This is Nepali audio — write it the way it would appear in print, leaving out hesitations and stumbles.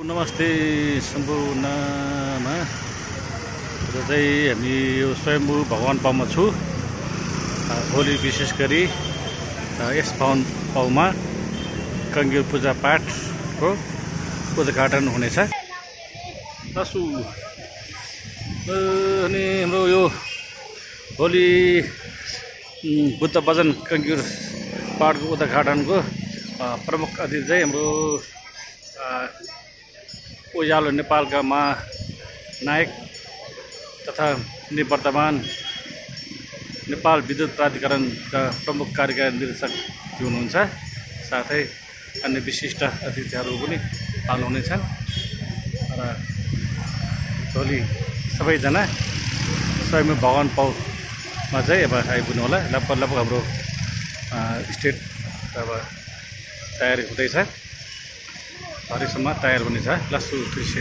नमस्ते सम्पूर्णमा र चाहिँ हामी यो स्वयम्भू भगवान पाउमा छु। भोलि विशेष गरी यस पाउमा कङ्गिर पूजा पाठको उद्घाटन हुनेछ। अनि हाम्रो यो भोलि बुद्ध भजन कङ्गिर पाठको उद्घाटनको प्रमुख अतिथि चाहिँ हाम्रो उज्यालो नेपालका महानायक तथा निवर्तमान नेपाल विद्युत प्राधिकरणका प्रमुख कार्यकारी निर्देशक हुनुहुन्छ। साथै अन्य विशिष्ट अतिथिहरू पनि आउनुहुनेछन् र भोलि सबैजना स्वयम्भू भगवान पाउमा चाहिँ अब आइपुग्नु होला। लगभग हाम्रो स्टेट अब तयारी हुँदैछ, हरेसम्म तयार हुनेछ। लासु दृश्य